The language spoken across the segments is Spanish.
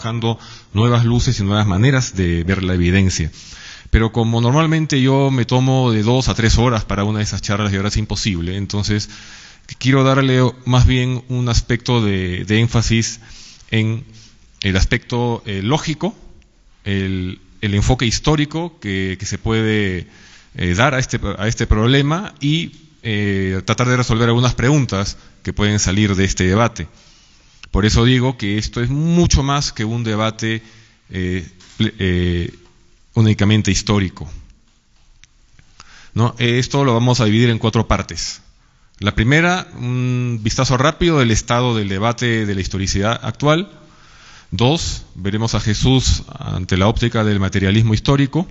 arrojando nuevas luces y nuevas maneras de ver la evidencia. Pero como normalmente yo me tomo de 2 a 3 horas para una de esas charlas y ahora es imposible, entonces quiero darle más bien un aspecto de énfasis en el aspecto lógico, el enfoque histórico que se puede dar a este problema y tratar de resolver algunas preguntas que pueden salir de este debate. Por eso digo que esto es mucho más que un debate únicamente histórico, ¿no? Esto lo vamos a dividir en 4 partes. La primera, un vistazo rápido del estado del debate de la historicidad actual. 2, veremos a Jesús ante la óptica del materialismo histórico.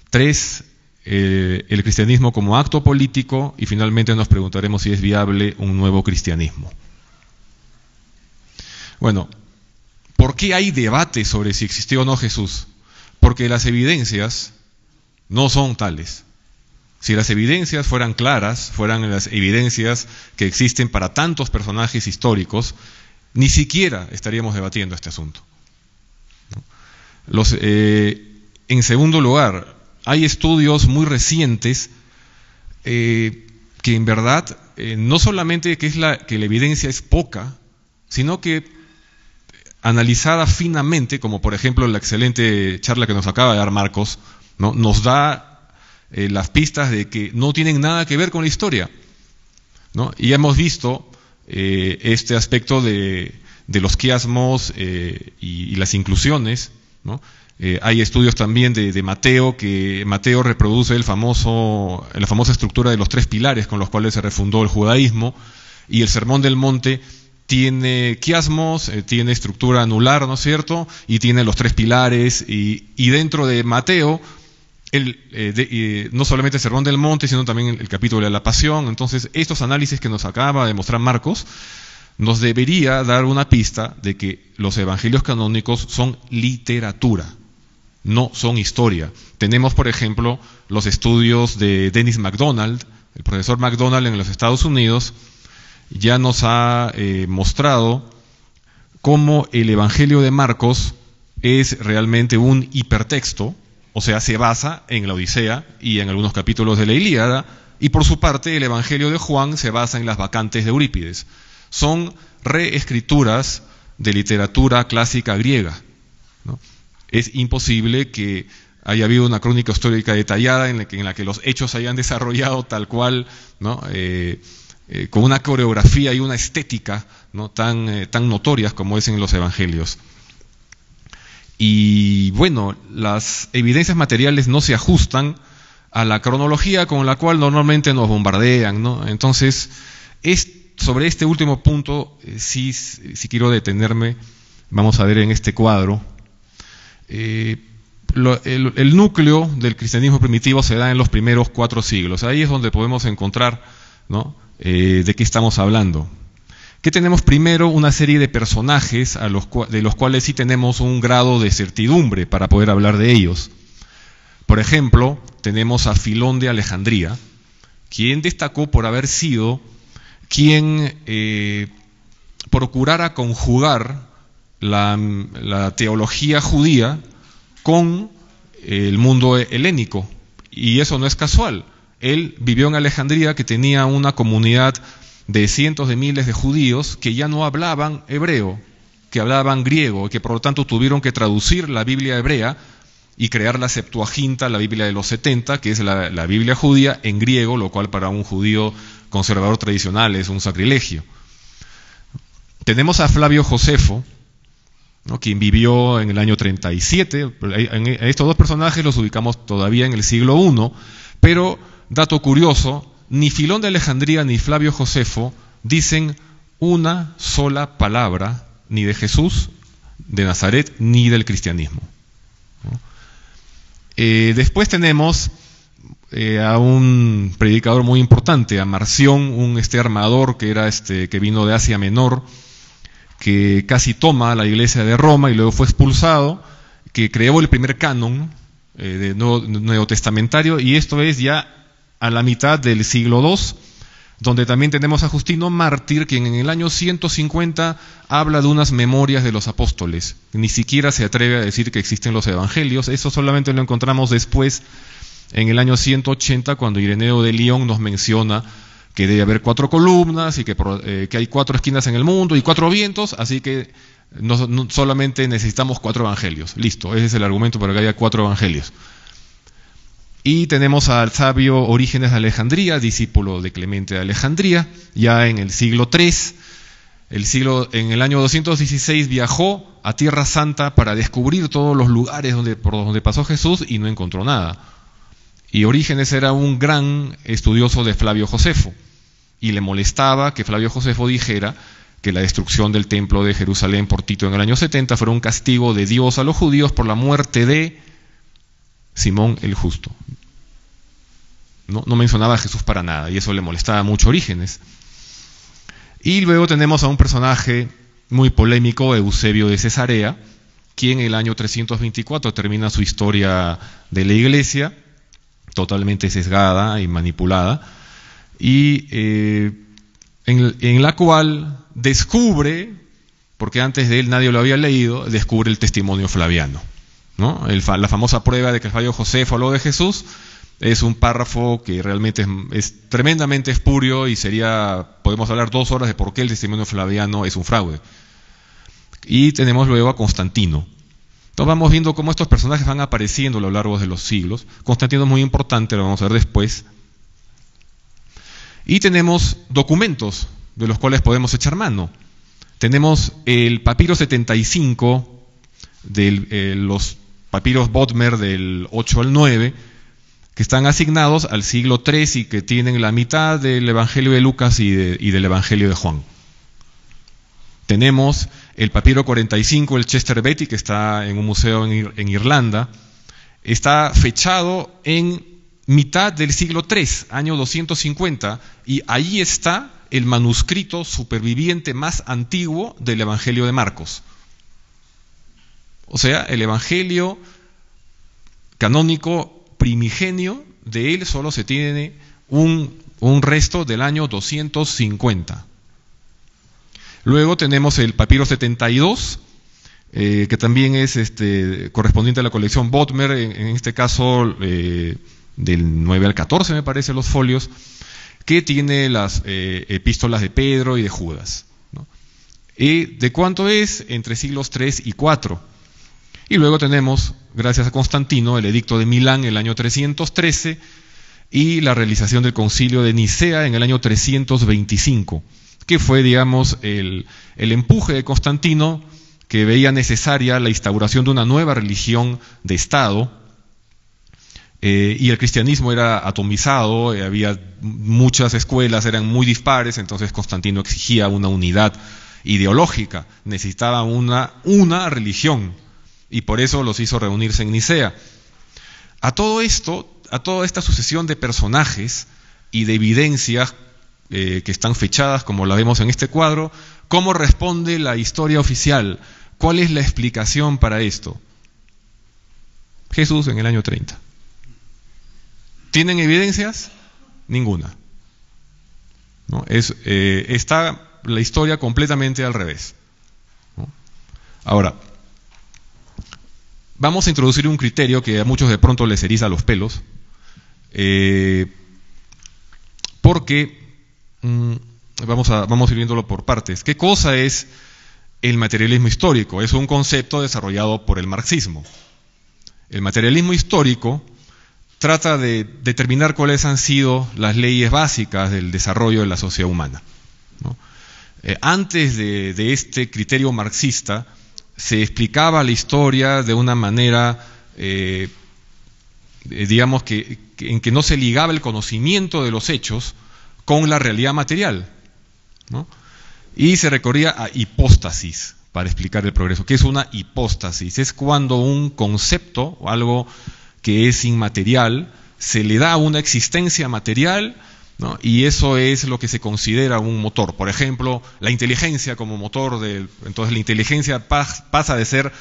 3, el cristianismo como acto político. Y finalmente nos preguntaremos si es viable un nuevo cristianismo. Bueno, ¿por qué hay debate sobre si existió o no Jesús? Porque las evidencias no son tales. Si las evidencias fueran claras, fueran las evidencias que existen para tantos personajes históricos, ni siquiera estaríamos debatiendo este asunto, ¿no? En segundo lugar, hay estudios muy recientes que en verdad no solamente que la evidencia es poca, sino que analizada finamente, como por ejemplo la excelente charla que nos acaba de dar Marcos, ¿no? Nos da las pistas de que no tienen nada que ver con la historia, ¿no? Y hemos visto este aspecto de los quiasmos y las inclusiones, ¿no? Hay estudios también de Mateo, que Mateo reproduce la famosa estructura de los 3 pilares con los cuales se refundó el judaísmo, y el Sermón del Monte tiene quiasmos, tiene estructura anular, ¿no es cierto?, y tiene los 3 pilares, y dentro de Mateo, no solamente el Sermón del Monte, sino también el capítulo de la Pasión. Entonces, estos análisis que nos acaba de mostrar Marcos nos debería dar una pista de que los evangelios canónicos son literatura, no son historia. Tenemos, por ejemplo, los estudios de Dennis MacDonald. El profesor MacDonald en los Estados Unidos ya nos ha mostrado cómo el Evangelio de Marcos es realmente un hipertexto, o sea, se basa en la Odisea y en algunos capítulos de la Ilíada, y por su parte el Evangelio de Juan se basa en las Bacantes de Eurípides. Son reescrituras de literatura clásica griega, ¿no? Es imposible que haya habido una crónica histórica detallada en la que los hechos se hayan desarrollado tal cual, ¿no? Con una coreografía y una estética, ¿no? tan notorias como es en los evangelios. Y bueno, las evidencias materiales no se ajustan a la cronología con la cual normalmente nos bombardean, ¿no? Entonces, sobre este último punto, sí quiero detenerme. Vamos a ver en este cuadro. El núcleo del cristianismo primitivo se da en los primeros 4 siglos. Ahí es donde podemos encontrar, ¿no?, de qué estamos hablando. ¿Qué tenemos primero? Una serie de personajes de los cuales sí tenemos un grado de certidumbre para poder hablar de ellos. Por ejemplo, tenemos a Filón de Alejandría, quien destacó por haber sido quien procurara conjugar la teología judía con el mundo helénico. Y eso no es casual. Él vivió en Alejandría, que tenía una comunidad de cientos de miles de judíos que ya no hablaban hebreo, que hablaban griego, y que por lo tanto tuvieron que traducir la Biblia hebrea y crear la Septuaginta, la Biblia de los 70, que es la Biblia judía en griego, lo cual para un judío conservador tradicional es un sacrilegio. Tenemos a Flavio Josefo, ¿no?, quien vivió en el año 37. En estos 2 personajes los ubicamos todavía en el siglo I, pero, dato curioso, ni Filón de Alejandría ni Flavio Josefo dicen una sola palabra ni de Jesús de Nazaret ni del cristianismo, ¿no? Después tenemos a un predicador muy importante, a Marción, un armador que vino de Asia Menor, que casi toma la iglesia de Roma y luego fue expulsado, que creó el primer canon nuevo testamentario, y esto es ya a la mitad del siglo II, donde también tenemos a Justino Mártir, quien en el año 150 habla de unas memorias de los apóstoles. Ni siquiera se atreve a decir que existen los evangelios. Eso solamente lo encontramos después, en el año 180, cuando Ireneo de Lyon nos menciona que debe haber 4 columnas y que hay 4 esquinas en el mundo y 4 vientos, así que no solamente necesitamos 4 evangelios. Listo, ese es el argumento para que haya 4 evangelios. Y tenemos al sabio Orígenes de Alejandría, discípulo de Clemente de Alejandría, ya en el siglo III. En el año 216 viajó a Tierra Santa para descubrir todos los lugares por donde pasó Jesús y no encontró nada. Y Orígenes era un gran estudioso de Flavio Josefo, y le molestaba que Flavio Josefo dijera que la destrucción del templo de Jerusalén por Tito en el año 70 fuera un castigo de Dios a los judíos por la muerte de Simón el Justo. No mencionaba a Jesús para nada, y eso le molestaba mucho a Orígenes. Y luego tenemos a un personaje muy polémico, Eusebio de Cesarea, quien en el año 324 termina su historia de la Iglesia, totalmente sesgada y manipulada, y en la cual descubre, porque antes de él nadie lo había leído, descubre el testimonio flaviano, ¿no? La famosa prueba de que Flavio Josefo habló de Jesús es un párrafo que realmente es tremendamente espurio, y podemos hablar 2 horas de por qué el testimonio flaviano es un fraude. Y tenemos luego a Constantino. Entonces vamos viendo cómo estos personajes van apareciendo a lo largo de los siglos. Constantino es muy importante, lo vamos a ver después. Y tenemos documentos de los cuales podemos echar mano. Tenemos el papiro 75, los papiros Bodmer del 8 al 9, que están asignados al siglo III y que tienen la mitad del Evangelio de Lucas y del Evangelio de Juan. Tenemos el papiro 45, el Chester Beatty, que está en un museo en Irlanda. Está fechado en mitad del siglo III, año 250, y ahí está el manuscrito superviviente más antiguo del Evangelio de Marcos. O sea, el Evangelio canónico primigenio, de él solo se tiene un resto del año 250. Luego tenemos el papiro 72, que también es correspondiente a la colección Bodmer, en este caso del 9 al 14 me parece los folios, que tiene las epístolas de Pedro y de Judas, ¿no? ¿Y de cuánto es? Entre siglos 3 y 4. Y luego tenemos, gracias a Constantino, el edicto de Milán en el año 313 y la realización del concilio de Nicea en el año 325, que fue, digamos, el empuje de Constantino, que veía necesaria la instauración de una nueva religión de Estado, y el cristianismo era atomizado, había muchas escuelas, eran muy dispares, entonces Constantino exigía una unidad ideológica, necesitaba una religión, y por eso los hizo reunirse en Nicea. A todo esto, a toda esta sucesión de personajes y de evidencias que están fechadas, como la vemos en este cuadro, ¿cómo responde la historia oficial? ¿Cuál es la explicación para esto? Jesús en el año 30. ¿Tienen evidencias? Ninguna, ¿no? Está la historia completamente al revés, ¿no? Ahora, vamos a introducir un criterio que a muchos de pronto les eriza los pelos, porque vamos a ir viéndolo por partes. ¿Qué cosa es el materialismo histórico? Es un concepto desarrollado por el marxismo. El materialismo histórico trata de determinar cuáles han sido las leyes básicas del desarrollo de la sociedad humana, ¿no? Antes de este criterio marxista, se explicaba la historia de una manera, digamos, en que no se ligaba el conocimiento de los hechos con la realidad material, ¿no? Y se recorría a hipóstasis para explicar el progreso. ¿Qué es una hipóstasis? Es cuando un concepto o algo que es inmaterial se le da una existencia material, ¿no? Y eso es lo que se considera un motor. Por ejemplo, la inteligencia como motor entonces la inteligencia pasa de ser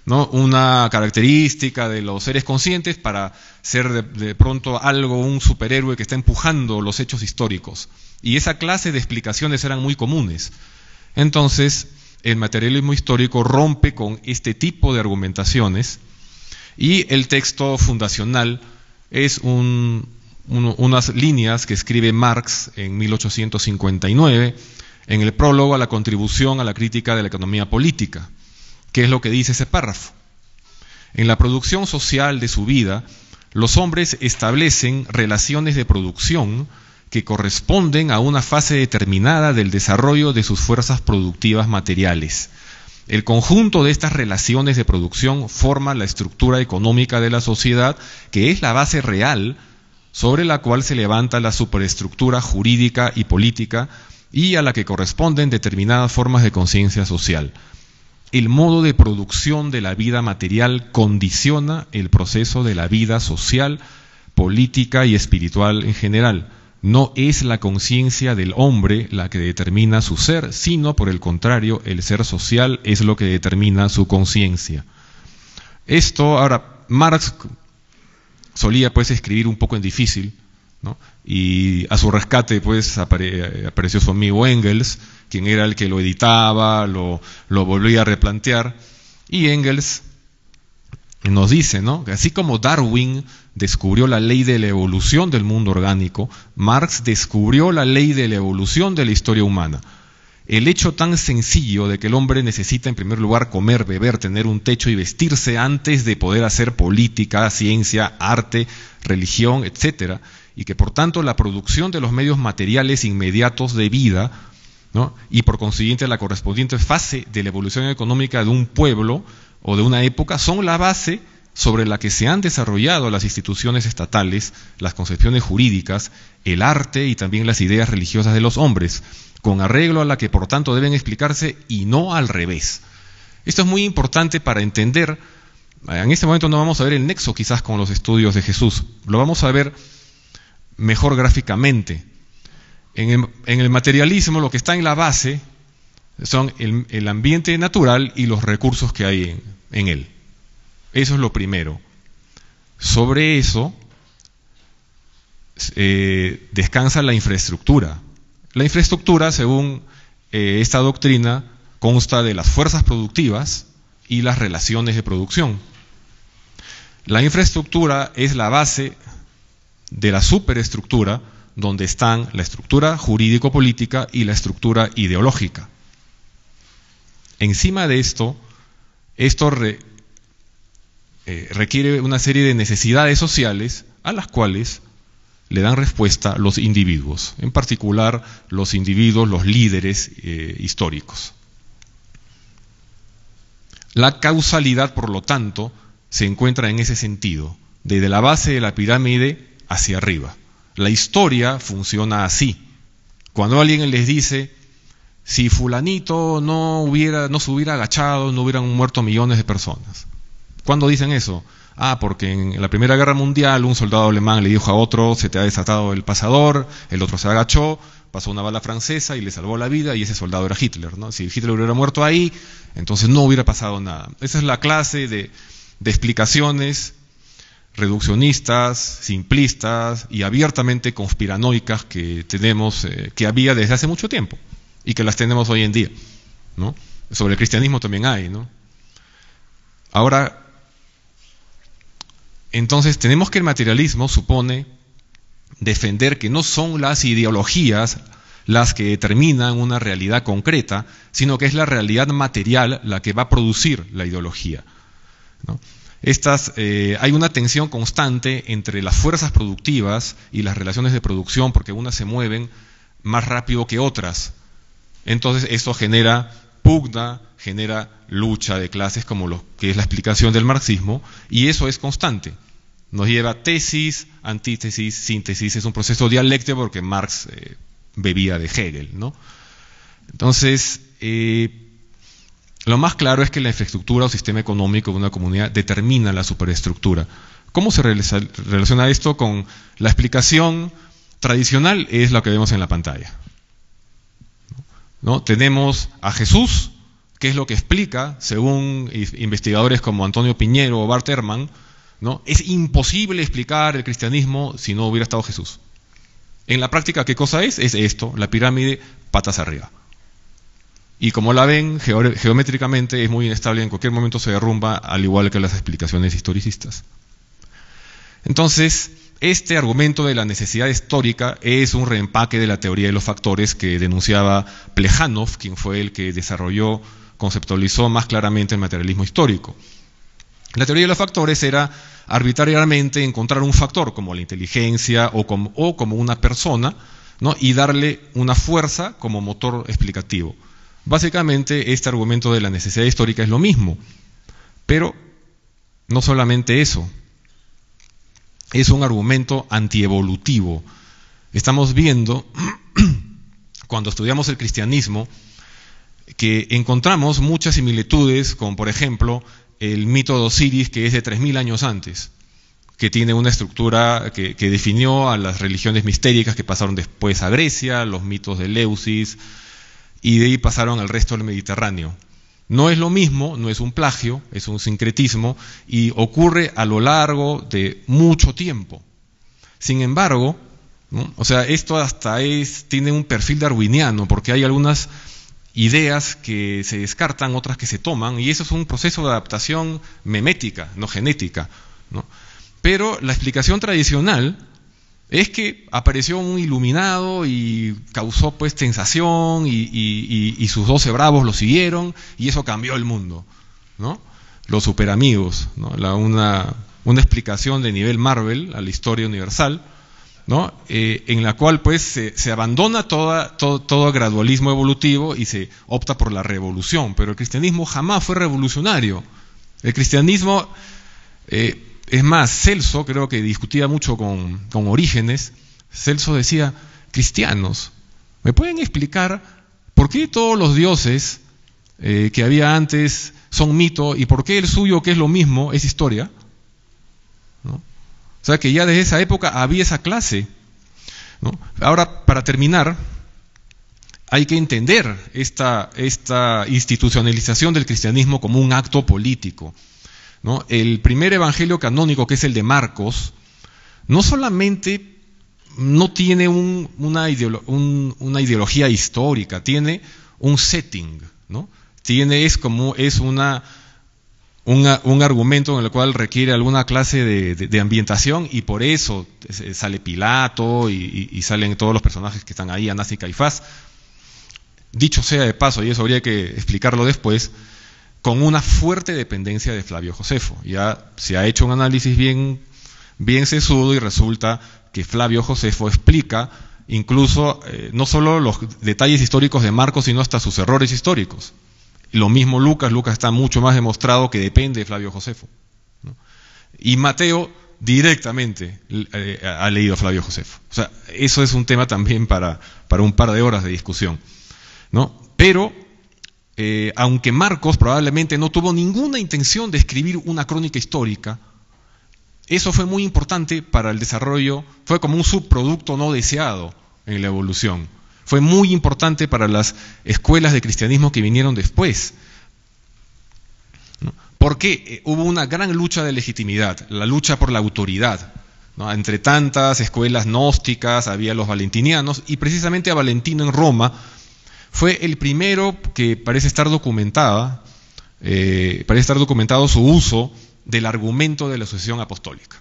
¿no?, una característica de los seres conscientes para ser de pronto algo, un superhéroe que está empujando los hechos históricos. Y esa clase de explicaciones eran muy comunes. Entonces, el materialismo histórico rompe con este tipo de argumentaciones y el texto fundacional es unas líneas que escribe Marx en 1859 en el prólogo a la contribución a la crítica de la economía política. ¿Qué es lo que dice ese párrafo? En la producción social de su vida, los hombres establecen relaciones de producción que corresponden a una fase determinada del desarrollo de sus fuerzas productivas materiales. El conjunto de estas relaciones de producción forma la estructura económica de la sociedad, que es la base real sobre la cual se levanta la superestructura jurídica y política y a la que corresponden determinadas formas de conciencia social. El modo de producción de la vida material condiciona el proceso de la vida social, política y espiritual en general. No es la conciencia del hombre la que determina su ser, sino por el contrario, el ser social es lo que determina su conciencia. Esto, ahora, Marx solía pues escribir un poco en difícil, ¿no? Y a su rescate pues apareció su amigo Engels, quien era el que lo editaba, lo volvía a replantear, y Engels nos dice, ¿no?, que así como Darwin descubrió la ley de la evolución del mundo orgánico, Marx descubrió la ley de la evolución de la historia humana. El hecho tan sencillo de que el hombre necesita en primer lugar comer, beber, tener un techo y vestirse antes de poder hacer política, ciencia, arte, religión, etcétera, y que por tanto la producción de los medios materiales inmediatos de vida, ¿no?, y por consiguiente la correspondiente fase de la evolución económica de un pueblo o de una época son la base sobre la que se han desarrollado las instituciones estatales, las concepciones jurídicas, el arte y también las ideas religiosas de los hombres, con arreglo a la que por tanto deben explicarse y no al revés. Esto es muy importante para entender. En este momento no vamos a ver el nexo quizás con los estudios de Jesús, lo vamos a ver mejor gráficamente. En el materialismo lo que está en la base son el ambiente natural y los recursos que hay en él. Eso es lo primero. Sobre eso descansa la infraestructura. La infraestructura, según esta doctrina, consta de las fuerzas productivas y las relaciones de producción. La infraestructura es la base de la superestructura, donde están la estructura jurídico-política y la estructura ideológica. Encima de esto requiere una serie de necesidades sociales a las cuales le dan respuesta los individuos, en particular los individuos, los líderes históricos. La causalidad, por lo tanto, se encuentra en ese sentido, desde la base de la pirámide hacia arriba. La historia funciona así. Cuando alguien les dice, si fulanito no se hubiera agachado, no hubieran muerto millones de personas. ¿Cuándo dicen eso? Porque en la Primera Guerra Mundial un soldado alemán le dijo a otro, se te ha desatado el pasador, el otro se agachó, pasó una bala francesa y le salvó la vida, y ese soldado era Hitler, ¿no? Si Hitler hubiera muerto ahí, entonces no hubiera pasado nada. Esa es la clase de explicaciones reduccionistas, simplistas y abiertamente conspiranoicas que tenemos, que había desde hace mucho tiempo y que las tenemos hoy en día, ¿no? Sobre el cristianismo también hay, ¿no? Ahora, entonces tenemos que el materialismo supone defender que no son las ideologías las que determinan una realidad concreta, sino que es la realidad material la que va a producir la ideología, ¿no? Hay una tensión constante entre las fuerzas productivas y las relaciones de producción, porque unas se mueven más rápido que otras. Entonces esto genera pugna, genera lucha de clases, como lo que es la explicación del marxismo, y eso es constante. Nos lleva tesis, antítesis, síntesis. Es un proceso dialéctico porque Marx bebía de Hegel, ¿no? Entonces, lo más claro es que la infraestructura o sistema económico de una comunidad determina la superestructura. ¿Cómo se relaciona esto con la explicación tradicional? Es lo que vemos en la pantalla, ¿no? Tenemos a Jesús que es lo que explica, según investigadores como Antonio Piñero o Bart Ehrman, ¿no? Es imposible explicar el cristianismo si no hubiera estado Jesús. En la práctica, ¿qué cosa es? Es esto, la pirámide patas arriba. Y como la ven, geométricamente es muy inestable, en cualquier momento se derrumba, al igual que las explicaciones historicistas. Entonces, este argumento de la necesidad histórica es un reempaque de la teoría de los factores que denunciaba Plejánov, quien fue el que conceptualizó más claramente el materialismo histórico. La teoría de los factores era arbitrariamente encontrar un factor como la inteligencia o como una persona, ¿no? Y darle una fuerza como motor explicativo. Básicamente este argumento de la necesidad histórica es lo mismo, pero no solamente eso, es un argumento antievolutivo. Estamos viendo, cuando estudiamos el cristianismo, que encontramos muchas similitudes con, por ejemplo, el mito de Osiris, que es de 3000 años antes, que tiene una estructura que definió a las religiones mistéricas que pasaron después a Grecia, los mitos de Eleusis, y de ahí pasaron al resto del Mediterráneo. No es lo mismo, no es un plagio, es un sincretismo, y ocurre a lo largo de mucho tiempo. Sin embargo, ¿no? O sea, esto hasta tiene un perfil darwiniano, porque hay algunas ideas que se descartan, otras que se toman, y eso es un proceso de adaptación memética, no genética, ¿no? Pero la explicación tradicional es que apareció un iluminado y causó pues sensación y sus 12 bravos lo siguieron y eso cambió el mundo, ¿no? Los superamigos, ¿no? Una explicación de nivel Marvel a la historia universal, ¿no? En la cual pues se abandona todo gradualismo evolutivo y se opta por la revolución, pero el cristianismo jamás fue revolucionario. El cristianismo, es más, Celso creo que discutía mucho con Orígenes. Celso decía: cristianos, ¿me pueden explicar por qué todos los dioses que había antes son mito y por qué el suyo, que es lo mismo, es historia? ¿No? O sea que ya desde esa época había esa clase, ¿no? Ahora, para terminar, hay que entender esta institucionalización del cristianismo como un acto político, ¿no? El primer evangelio canónico, que es el de Marcos, no solamente no tiene una ideología histórica, tiene un setting, ¿no? Es un argumento en el cual requiere alguna clase de ambientación, y por eso sale Pilato y salen todos los personajes que están ahí, Anás y Caifás. Dicho sea de paso, y eso habría que explicarlo después, con una fuerte dependencia de Flavio Josefo. Ya se ha hecho un análisis bien sesudo y resulta que Flavio Josefo explica incluso no solo los detalles históricos de Marcos, sino hasta sus errores históricos. Lo mismo Lucas está mucho más demostrado que depende de Flavio Josefo, ¿no? Y Mateo directamente ha leído a Flavio Josefo. O sea, eso es un tema también para un par de horas de discusión, ¿no? Pero aunque Marcos probablemente no tuvo ninguna intención de escribir una crónica histórica, eso fue muy importante para el desarrollo, fue como un subproducto no deseado en la evolución. Fue muy importante para las escuelas de cristianismo que vinieron después, ¿no? Porque hubo una gran lucha de legitimidad, la lucha por la autoridad, ¿no? Entre tantas escuelas gnósticas había los valentinianos, y precisamente a Valentino en Roma fue el primero que parece estar documentado su uso del argumento de la sucesión apostólica,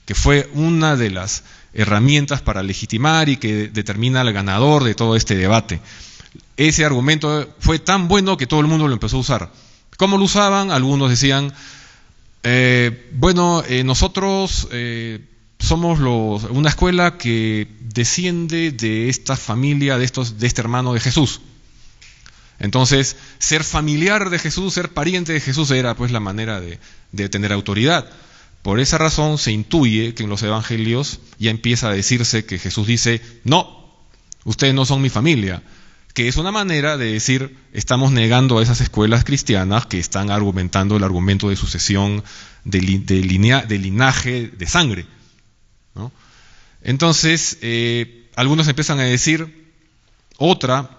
que fue una de las herramientas para legitimar y que determina al ganador de todo este debate. Ese argumento fue tan bueno que todo el mundo lo empezó a usar. ¿Cómo lo usaban? Algunos decían, nosotros somos una escuela que desciende de esta familia, de este hermano de Jesús. Entonces, ser familiar de Jesús, ser pariente de Jesús, era pues la manera de tener autoridad. Por esa razón se intuye que en los evangelios ya empieza a decirse que Jesús dice: no, ustedes no son mi familia, que es una manera de decir, estamos negando a esas escuelas cristianas que están argumentando el argumento de sucesión, de linaje, de sangre, ¿no? Entonces, algunos empiezan a decir otra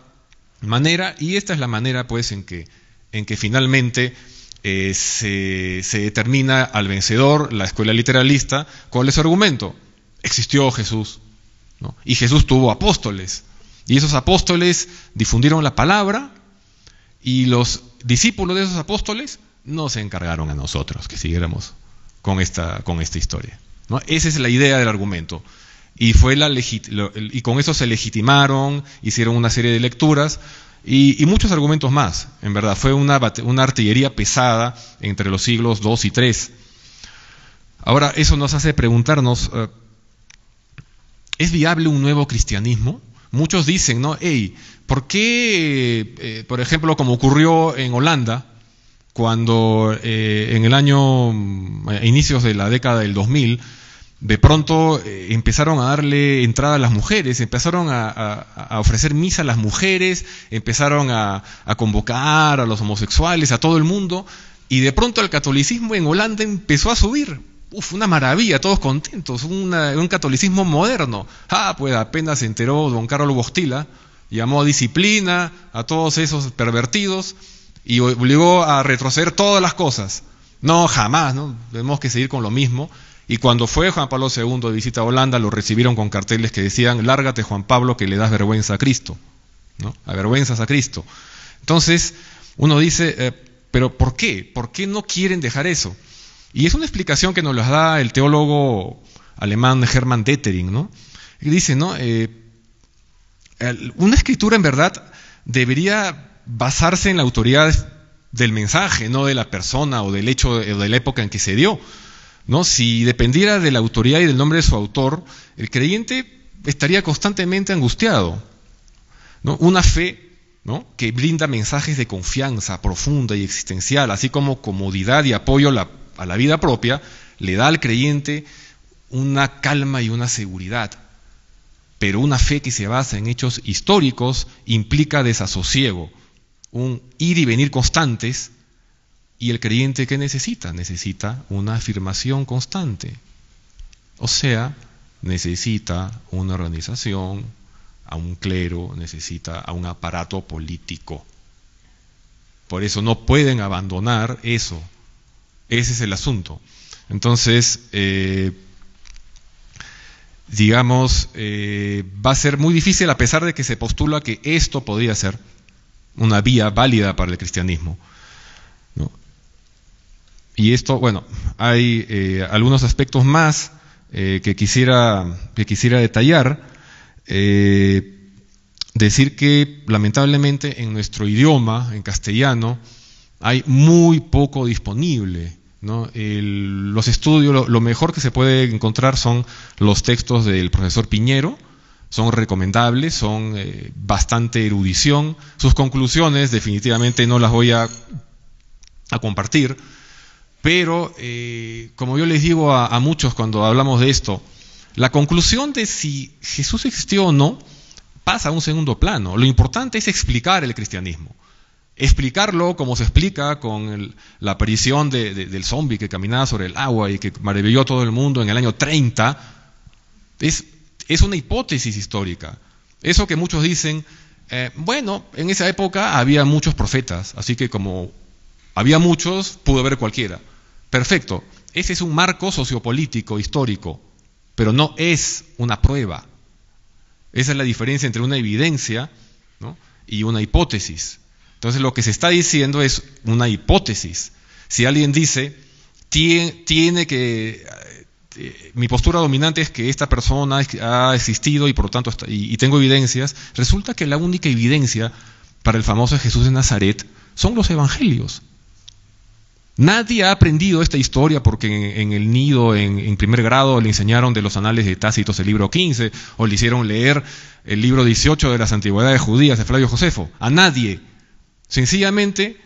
manera, y esta es la manera pues en que en que finalmente se determina al vencedor, la escuela literalista. ¿Cuál es su argumento? Existió Jesús, ¿no? Y Jesús tuvo apóstoles, y esos apóstoles difundieron la palabra, y los discípulos de esos apóstoles nos encargaron a nosotros que siguiéramos con esta historia, ¿no? Esa es la idea del argumento. Y con eso se legitimaron, hicieron una serie de lecturas y muchos argumentos más. En verdad, fue una artillería pesada entre los siglos II y III. Ahora, eso nos hace preguntarnos, ¿es viable un nuevo cristianismo? Muchos dicen, ¿no? ¿Por qué, por ejemplo, como ocurrió en Holanda, cuando en el año, inicios de la década del 2000, de pronto empezaron a darle entrada a las mujeres, empezaron a ofrecer misa a las mujeres, empezaron a convocar a los homosexuales, a todo el mundo, y de pronto el catolicismo en Holanda empezó a subir? Una maravilla, todos contentos, un catolicismo moderno. Pues apenas se enteró don Carlos Bostila, llamó a disciplina a todos esos pervertidos y obligó a retroceder todas las cosas. No, jamás, ¿no? Tenemos que seguir con lo mismo. Y cuando fue Juan Pablo II de visita a Holanda, lo recibieron con carteles que decían: lárgate, Juan Pablo, que le das vergüenza a Cristo, ¿no? Avergüenzas a Cristo. Entonces, uno dice, ¿pero por qué? ¿Por qué no quieren dejar eso? Y es una explicación que nos la da el teólogo alemán Hermann Detering, ¿no? Y dice, ¿no? Una escritura en verdad debería basarse en la autoridad del mensaje, no de la persona o del hecho o de la época en que se dio, ¿no? Si dependiera de la autoridad y del nombre de su autor, el creyente estaría constantemente angustiado, ¿no? Una fe, ¿no?, que brinda mensajes de confianza profunda y existencial, así como comodidad y apoyo a la vida propia, le da al creyente una calma y una seguridad. Pero una fe que se basa en hechos históricos implica desasosiego, un ir y venir constantes. ¿Y el creyente qué necesita? Necesita una afirmación constante. O sea, necesita una organización, a un clero, necesita a un aparato político. Por eso no pueden abandonar eso. Ese es el asunto. Entonces, va a ser muy difícil, a pesar de que se postula que esto podría ser una vía válida para el cristianismo, ¿no? Y esto, bueno, hay algunos aspectos más que quisiera detallar. Decir que lamentablemente en nuestro idioma, en castellano, hay muy poco disponible, ¿no? Los estudios, lo mejor que se puede encontrar son los textos del profesor Piñero. Son recomendables, son bastante erudición. Sus conclusiones definitivamente no las voy a compartir, pero como yo les digo a muchos cuando hablamos de esto, la conclusión de si Jesús existió o no pasa a un segundo plano. Lo importante es explicar el cristianismo. Explicarlo como se explica con la aparición del zombi que caminaba sobre el agua y que maravilló a todo el mundo en el año 30, es una hipótesis histórica. Eso que muchos dicen, bueno, en esa época había muchos profetas, así que como había muchos, pudo haber cualquiera. Perfecto, ese es un marco sociopolítico, histórico, pero no es una prueba. Esa es la diferencia entre una evidencia, ¿no?, y una hipótesis. Entonces lo que se está diciendo es una hipótesis. Si alguien dice, mi postura dominante es que esta persona ha existido y por lo tanto y tengo evidencias, resulta que la única evidencia para el famoso Jesús de Nazaret son los evangelios. Nadie ha aprendido esta historia porque en el nido, en primer grado, le enseñaron de los anales de Tácito el libro 15, o le hicieron leer el libro 18 de las antigüedades judías de Flavio Josefo. A nadie. Sencillamente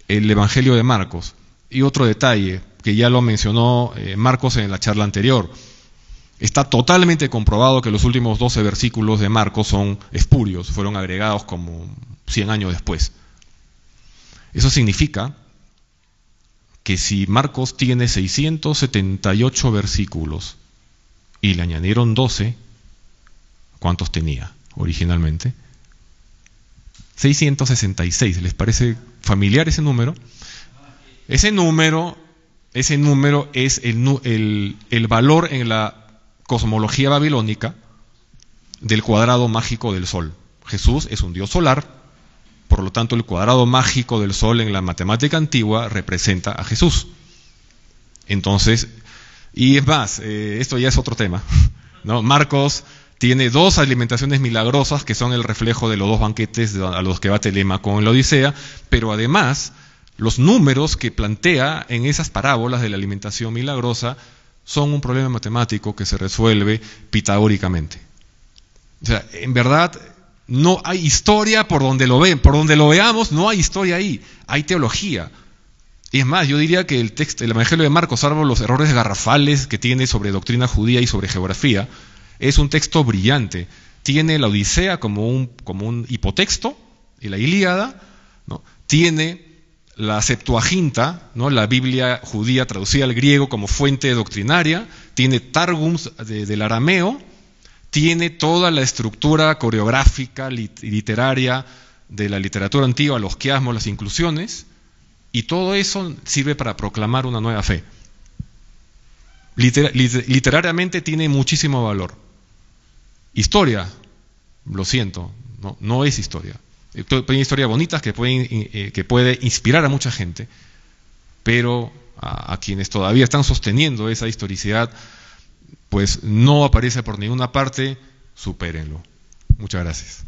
el Evangelio de Marcos. Y otro detalle, que ya lo mencionó Marcos en la charla anterior. Está totalmente comprobado que los últimos 12 versículos de Marcos son espurios, fueron agregados como 100 años después. Eso significa que si Marcos tiene 678 versículos y le añadieron 12, ¿cuántos tenía originalmente? 666, ¿les parece familiar ese número? Ese número es el valor en la cosmología babilónica del cuadrado mágico del Sol. Jesús es un dios solar, por lo tanto el cuadrado mágico del Sol en la matemática antigua representa a Jesús. Entonces, y es más, esto ya es otro tema, ¿no? Marcos tiene 2 alimentaciones milagrosas que son el reflejo de los 2 banquetes a los que va Telémaco en la Odisea, pero además los números que plantea en esas parábolas de la alimentación milagrosa son un problema matemático que se resuelve pitagóricamente. O sea, en verdad no hay historia por donde lo veamos, no hay historia ahí, hay teología. Y es más, yo diría que el Evangelio de Marcos, salvo los errores garrafales que tiene sobre doctrina judía y sobre geografía, es un texto brillante. Tiene la Odisea como un hipotexto, y la Ilíada, ¿no? Tiene la Septuaginta, ¿no? La Biblia judía traducida al griego como fuente doctrinaria, tiene Targums del arameo, tiene toda la estructura coreográfica y literaria de la literatura antigua, los quiasmos, las inclusiones, y todo eso sirve para proclamar una nueva fe. Literariamente tiene muchísimo valor. Historia, lo siento, no es historia. Hay historias bonitas que puede inspirar a mucha gente, pero a quienes todavía están sosteniendo esa historicidad, pues no aparece por ninguna parte, supérenlo. Muchas gracias.